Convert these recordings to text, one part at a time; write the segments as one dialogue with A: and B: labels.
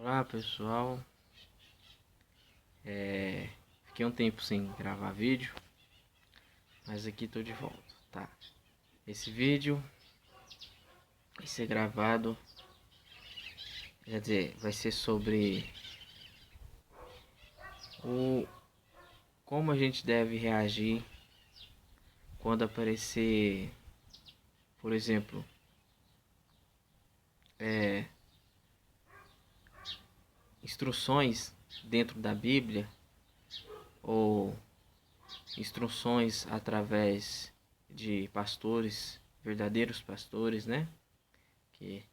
A: Olá pessoal, fiquei um tempo sem gravar vídeo, mas aqui tô de volta, tá? Esse vídeo vai ser gravado, quer dizer, vai ser sobre como a gente deve reagir quando aparecer, por exemplo, instruções dentro da Bíblia ou instruções através de pastores, verdadeiros pastores, né? Que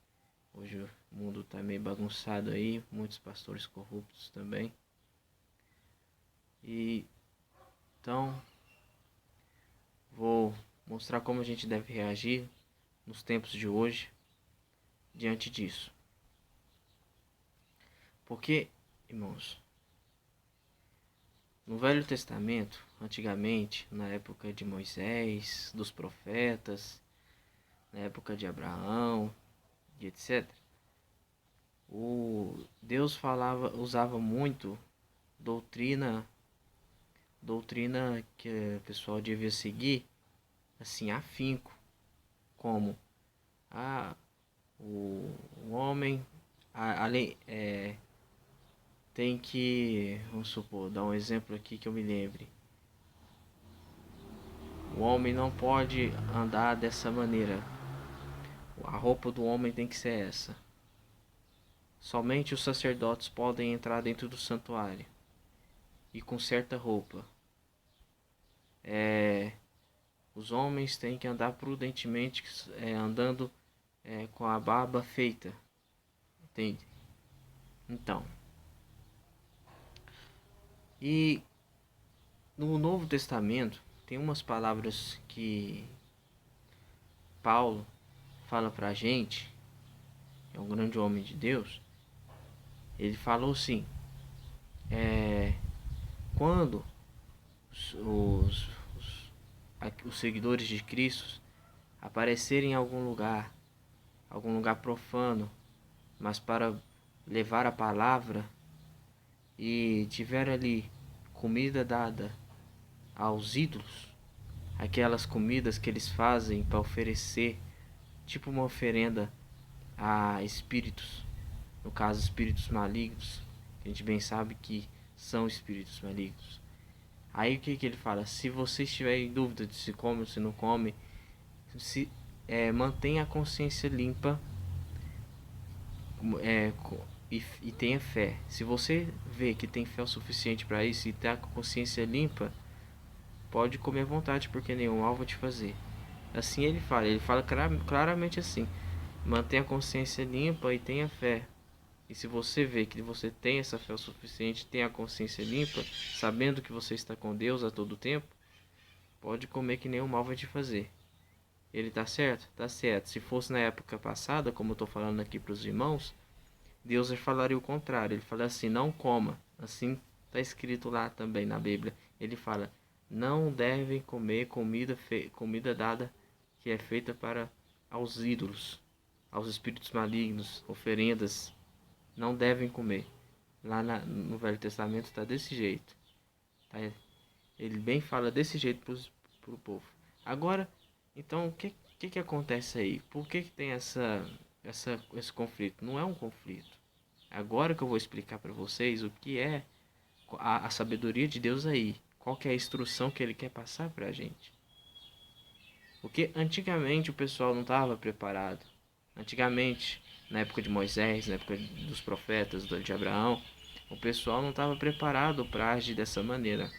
A: hoje o mundo tá meio bagunçado aí, muitos pastores corruptos também. E então vou mostrar como a gente deve reagir nos tempos de hoje diante disso. Porque, irmãos, no Velho Testamento, antigamente, na época de Moisés, dos profetas, na época de Abraão e etc., o Deus usava muito doutrina que o pessoal devia seguir assim afinco, como o homem além tem que, vamos supor, dar um exemplo aqui que eu me lembre. O homem não pode andar dessa maneira. A roupa do homem tem que ser essa. Somente os sacerdotes podem entrar dentro do santuário e com certa roupa. Os homens têm que andar prudentemente, andando com a barba feita. Entende? Então, e no Novo Testamento tem umas palavras que Paulo fala pra gente, é um grande homem de Deus. Ele falou assim: quando os, os seguidores de Cristo aparecerem em algum lugar profano, mas para levar a palavra, e tiver ali comida dada aos ídolos, aquelas comidas que eles fazem para oferecer, tipo uma oferenda a espíritos, no caso espíritos malignos, que a gente bem sabe que são espíritos malignos. Aí o que ele fala? Se você estiver em dúvida de se come ou se não come, mantenha a consciência limpa, e tenha fé. Se você vê que tem fé o suficiente para isso e está com a consciência limpa, pode comer à vontade, porque nenhum mal vai te fazer. Assim ele fala claramente assim: mantenha a consciência limpa e tenha fé. E se você vê que você tem essa fé o suficiente, tem a consciência limpa, sabendo que você está com Deus a todo tempo, pode comer que nenhum mal vai te fazer. Ele tá certo? Tá certo. Se fosse na época passada, como eu tô falando aqui para os irmãos, Deus falaria o contrário. Ele fala assim: não coma. Assim está escrito lá também na Bíblia. Ele fala: não devem comer comida dada que é feita para aos ídolos, aos espíritos malignos, oferendas. Não devem comer. Lá no Velho Testamento está desse jeito. Tá? Ele bem fala desse jeito pro povo. Agora, então, o que acontece aí? Por que tem esse conflito? Não é um conflito. Agora que eu vou explicar para vocês o que é a sabedoria de Deus aí. Qual que é a instrução que ele quer passar para a gente. Porque antigamente o pessoal não estava preparado. Antigamente, na época de Moisés, na época dos profetas, de Abraão, o pessoal não estava preparado para agir dessa maneira.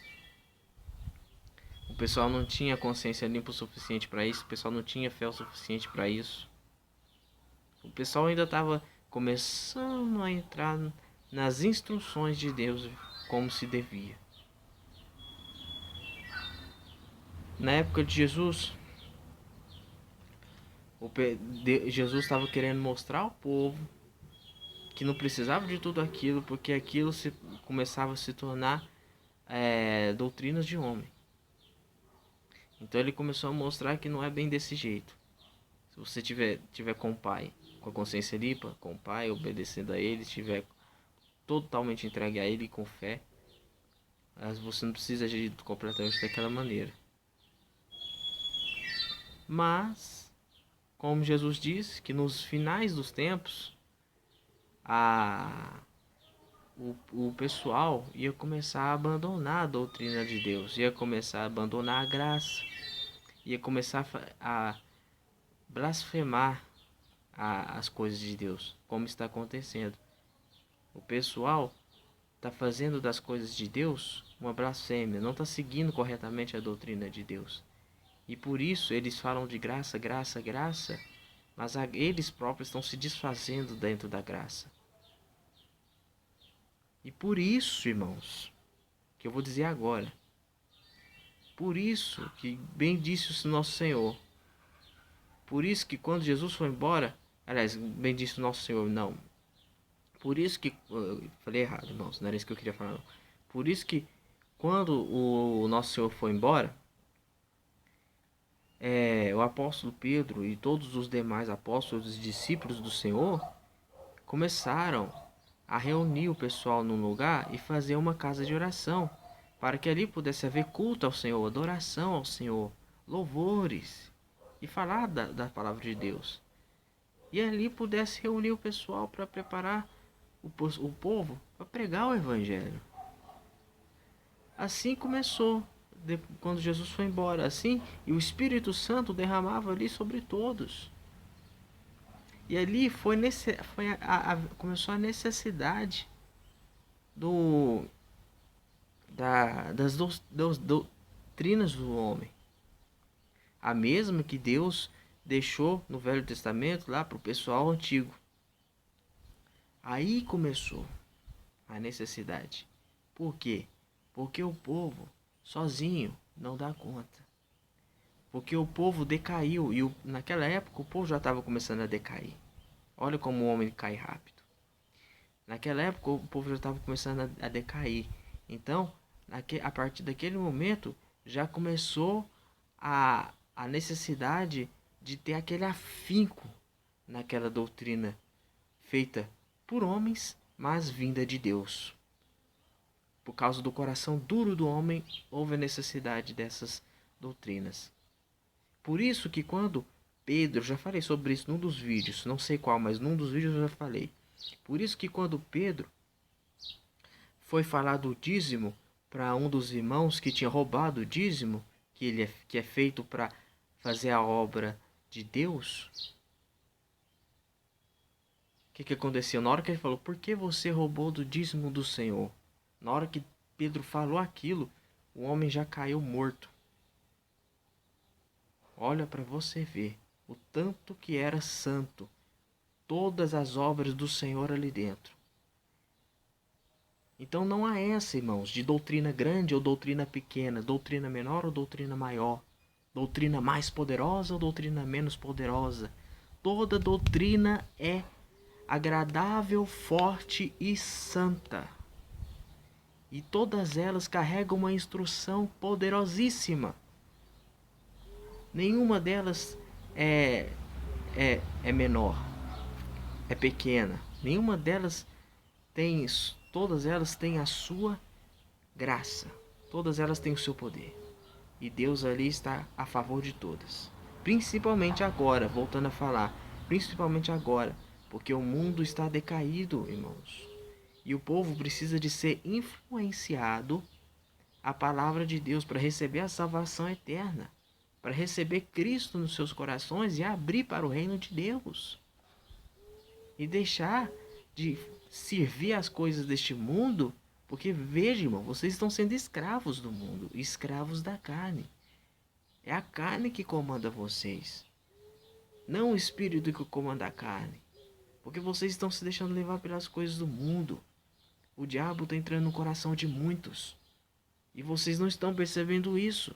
A: O pessoal não tinha consciência limpa o suficiente para isso, o pessoal não tinha fé o suficiente para isso. O pessoal ainda estava começando a entrar nas instruções de Deus como se devia. Na época de Jesus, Jesus estava querendo mostrar ao povo que não precisava de tudo aquilo, porque aquilo começava a se tornar doutrinas de homem. Então ele começou a mostrar que não é bem desse jeito. Se você tiver com o pai, com a consciência limpa, com o pai, obedecendo a ele, tiver totalmente entregue a Ele com fé. Mas você não precisa agir completamente daquela maneira. Mas, como Jesus disse, que nos finais dos tempos, a, o pessoal ia começar a abandonar a doutrina de Deus, ia começar a abandonar a graça, ia começar a blasfemar as coisas de Deus, como está acontecendo. O pessoal está fazendo das coisas de Deus uma blasfêmia, não está seguindo corretamente a doutrina de Deus. E por isso eles falam de graça, graça, graça, mas eles próprios estão se desfazendo dentro da graça. E por isso, irmãos, que eu vou dizer agora, por isso que bem disse o nosso Senhor, por isso que quando Jesus foi embora, aliás, bem disse o nosso Senhor, não, por isso que, eu falei errado, irmãos, não era isso que eu queria falar, não. Por isso que quando o nosso Senhor foi embora, o apóstolo Pedro e todos os demais apóstolos e discípulos do Senhor começaram a reunir o pessoal num lugar e fazer uma casa de oração, para que ali pudesse haver culto ao Senhor, adoração ao Senhor, louvores e falar da palavra de Deus. E ali pudesse reunir o pessoal para preparar o povo para pregar o Evangelho. Assim começou, quando Jesus foi embora, assim, e o Espírito Santo derramava ali sobre todos. E ali começou a necessidade das doutrinas do homem. A mesma que Deus deixou no Velho Testamento lá para o pessoal antigo. Aí começou a necessidade. Por quê? Porque o povo sozinho não dá conta. Porque o povo decaiu e naquela época o povo já estava começando a decair. Olha como o homem cai rápido. Naquela época o povo já estava começando a decair. Então, a partir daquele momento já começou a necessidade de ter aquele afinco naquela doutrina feita por homens, mas vinda de Deus. Por causa do coração duro do homem, houve a necessidade dessas doutrinas. Por isso que quando Pedro, já falei sobre isso num dos vídeos, não sei qual, mas num dos vídeos eu já falei. Por isso que quando Pedro foi falar do dízimo para um dos irmãos que tinha roubado o dízimo, que é feito para fazer a obra de Deus, o que aconteceu? Na hora que ele falou, por que você roubou do dízimo do Senhor? Na hora que Pedro falou aquilo, o homem já caiu morto. Olha para você ver o tanto que era santo, todas as obras do Senhor ali dentro. Então não há essa, irmãos, de doutrina grande ou doutrina pequena, doutrina menor ou doutrina maior, doutrina mais poderosa ou doutrina menos poderosa. Toda doutrina é agradável, forte e santa. E todas elas carregam uma instrução poderosíssima. Nenhuma delas é menor, é pequena. Nenhuma delas tem, todas elas têm a sua graça. Todas elas têm o seu poder. E Deus ali está a favor de todas. Principalmente agora, voltando a falar, principalmente agora, porque o mundo está decaído, irmãos. E o povo precisa de ser influenciado a palavra de Deus para receber a salvação eterna, para receber Cristo nos seus corações e abrir para o reino de Deus. E deixar de servir as coisas deste mundo, porque veja, irmão, vocês estão sendo escravos do mundo, escravos da carne. É a carne que comanda vocês, não o espírito que comanda a carne. Porque vocês estão se deixando levar pelas coisas do mundo. O diabo está entrando no coração de muitos. E vocês não estão percebendo isso.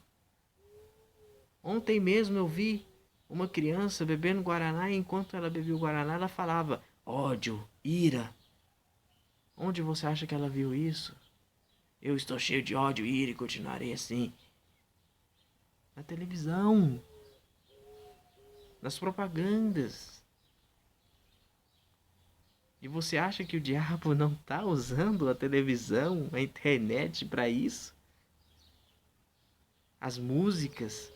A: Ontem mesmo eu vi uma criança bebendo guaraná e enquanto ela bebia o guaraná ela falava ódio, ira. Onde você acha que ela viu isso? Eu estou cheio de ódio, ira e continuarei assim. Na televisão. Nas propagandas. E você acha que o diabo não está usando a televisão, a internet para isso? As músicas.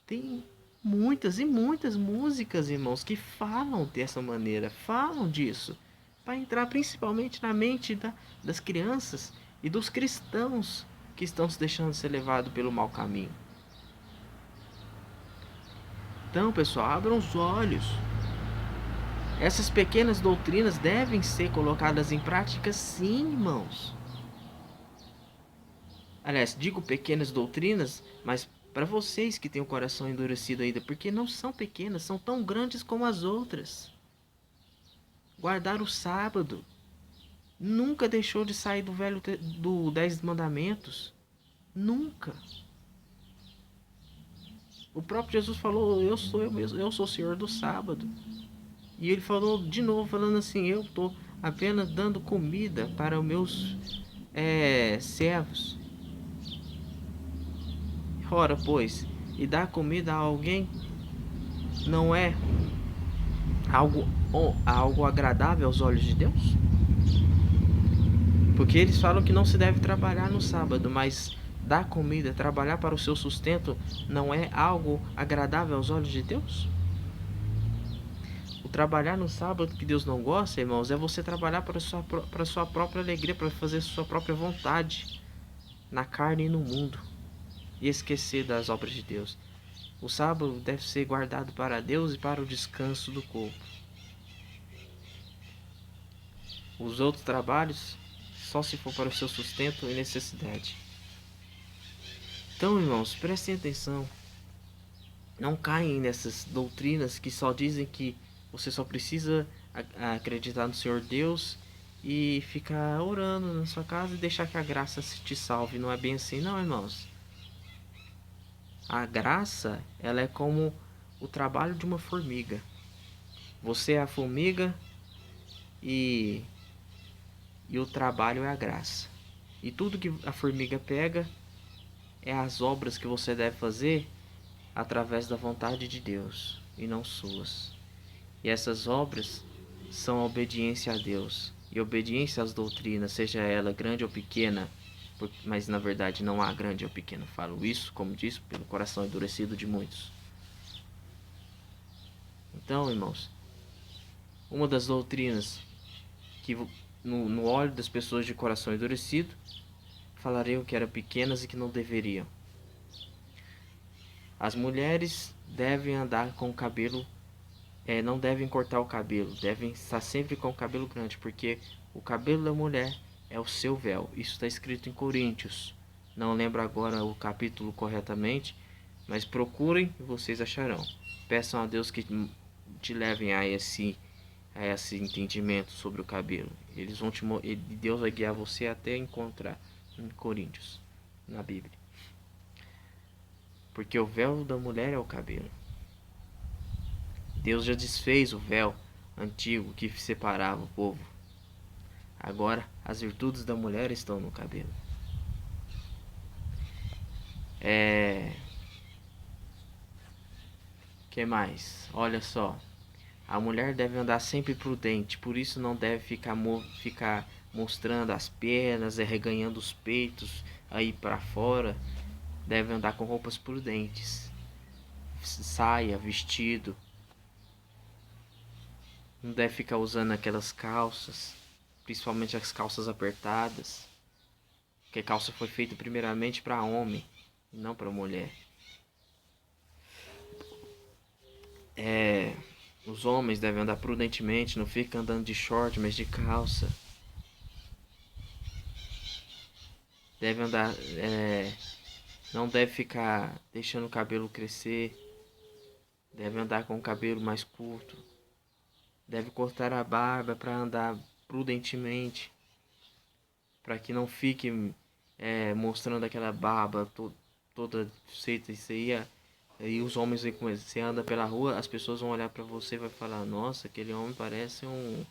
A: Tem muitas e muitas músicas, irmãos, que falam dessa maneira, falam disso, para entrar principalmente na mente das crianças e dos cristãos que estão se deixando ser levados pelo mau caminho. Então, pessoal, abram os olhos. Essas pequenas doutrinas devem ser colocadas em prática, sim, irmãos. Aliás, digo pequenas doutrinas, mas para vocês que têm o coração endurecido ainda, porque não são pequenas, são tão grandes como as outras. Guardar o sábado nunca deixou de sair do 10 mandamentos. Nunca. O próprio Jesus falou: eu sou o Senhor do sábado. E ele falou de novo, falando assim: eu estou apenas dando comida para os meus servos. Ora, pois, e dar comida a alguém não é algo agradável aos olhos de Deus? Porque eles falam que não se deve trabalhar no sábado, mas dar comida, trabalhar para o seu sustento, não é algo agradável aos olhos de Deus? O trabalhar no sábado que Deus não gosta, irmãos, é você trabalhar para a sua própria alegria, para fazer sua própria vontade na carne e no mundo, e esquecer das obras de Deus. O sábado deve ser guardado para Deus e para o descanso do corpo. Os outros trabalhos só se for para o seu sustento e necessidade. Então, irmãos, prestem atenção. Não caem nessas doutrinas que só dizem que você só precisa acreditar no Senhor Deus e ficar orando na sua casa e deixar que a graça te salve. Não é bem assim, não, irmãos. A graça, ela é como o trabalho de uma formiga. Você é a formiga e o trabalho é a graça. E tudo que a formiga pega é as obras que você deve fazer através da vontade de Deus e não suas. E essas obras são a obediência a Deus e obediência às doutrinas, seja ela grande ou pequena, mas na verdade não há grande ou pequeno. Falo isso, como disse, pelo coração endurecido de muitos. Então, irmãos, uma das doutrinas que no olho das pessoas de coração endurecido falariam que eram pequenas e que não deveriam. As mulheres devem andar com o cabelo, não devem cortar o cabelo, devem estar sempre com o cabelo grande, porque o cabelo da mulher é o seu véu. Isso está escrito em Coríntios. Não lembro agora o capítulo corretamente, mas procurem e vocês acharão. Peçam a Deus que te levem a esse entendimento sobre o cabelo. Deus vai guiar você até encontrar em Coríntios, na Bíblia. Porque o véu da mulher é o cabelo. Deus já desfez o véu antigo que separava o povo. Agora as virtudes da mulher estão no cabelo. Que mais? Olha só. A mulher deve andar sempre prudente, por isso não deve ficar mostrando as pernas, reganhando os peitos aí para fora. Deve andar com roupas prudentes, saia, vestido. Não deve ficar usando aquelas calças, principalmente as calças apertadas, porque a calça foi feita primeiramente para homem, e não para mulher. Os homens devem andar prudentemente, não fica andando de short, mas de calça. Deve andar, não deve ficar deixando o cabelo crescer. Deve andar com o cabelo mais curto. Deve cortar a barba para andar prudentemente, para que não fique mostrando aquela barba toda feita. Isso aí e os homens veem com isso. Você anda pela rua, as pessoas vão olhar para você e vai falar: nossa, aquele homem parece um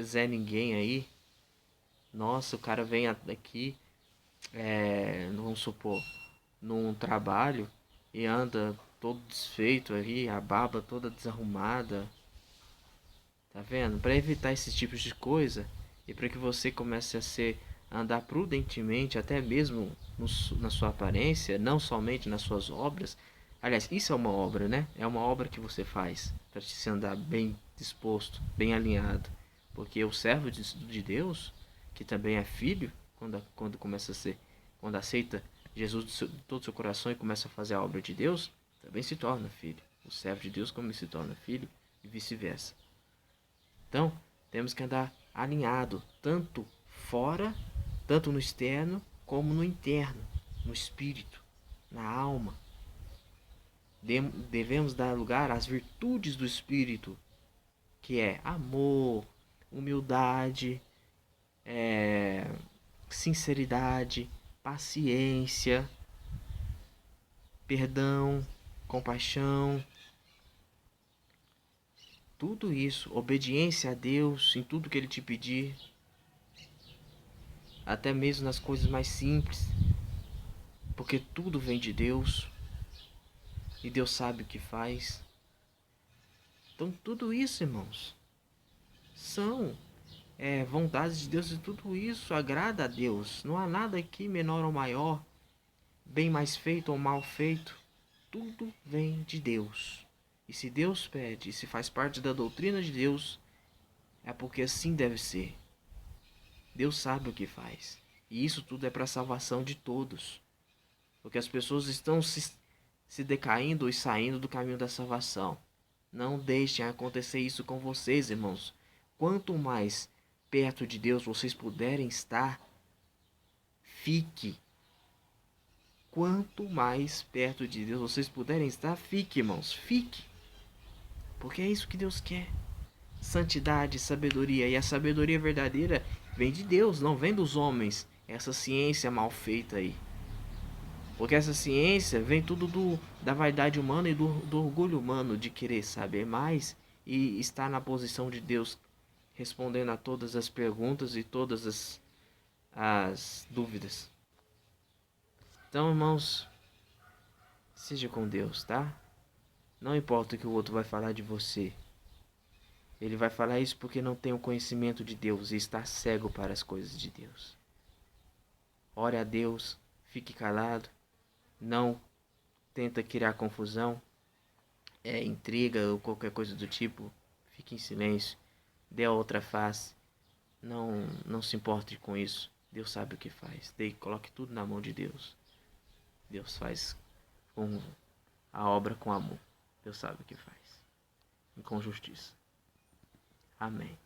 A: Zé Ninguém aí. Nossa, o cara vem aqui, vamos supor, num trabalho e anda todo desfeito aí, a barba toda desarrumada. Tá vendo? Para evitar esses tipos de coisa e para que você comece a andar prudentemente, até mesmo na sua aparência, não somente nas suas obras. Aliás, isso é uma obra, né? É uma obra que você faz para se andar bem disposto, bem alinhado. Porque o servo de Deus, que também é filho, quando começa a ser, quando aceita Jesus de todo o seu coração e começa a fazer a obra de Deus, também se torna filho. O servo de Deus como se torna filho e vice-versa. Então, temos que andar alinhado, tanto fora, tanto no externo, como no interno, no espírito, na alma. Devemos dar lugar às virtudes do espírito, que é amor, humildade, sinceridade, paciência, perdão, compaixão, tudo isso, obediência a Deus em tudo que Ele te pedir, até mesmo nas coisas mais simples, porque tudo vem de Deus e Deus sabe o que faz. Então, tudo isso, irmãos, são vontades de Deus e tudo isso agrada a Deus. Não há nada aqui menor ou maior, bem mais feito ou mal feito. Tudo vem de Deus. E se Deus pede, e se faz parte da doutrina de Deus, é porque assim deve ser. Deus sabe o que faz. E isso tudo é para a salvação de todos. Porque as pessoas estão se decaindo e saindo do caminho da salvação. Não deixem acontecer isso com vocês, irmãos. Quanto mais perto de Deus vocês puderem estar, fique. Quanto mais perto de Deus vocês puderem estar, fique, irmãos. Fique. Porque é isso que Deus quer. Santidade, sabedoria. E a sabedoria verdadeira vem de Deus, não vem dos homens. Essa ciência mal feita aí. Porque essa ciência vem tudo da vaidade humana e do orgulho humano de querer saber mais e estar na posição de Deus, respondendo a todas as perguntas e todas as dúvidas. Então, irmãos, seja com Deus, tá? Não importa o que o outro vai falar de você. Ele vai falar isso porque não tem o conhecimento de Deus e está cego para as coisas de Deus. Ore a Deus, fique calado, não tenta criar confusão, intriga ou qualquer coisa do tipo. Fique em silêncio, dê a outra face, não se importe com isso. Deus sabe o que faz. Coloque tudo na mão de Deus. Deus faz a obra com amor. Deus sabe o que faz. E com justiça. Amém.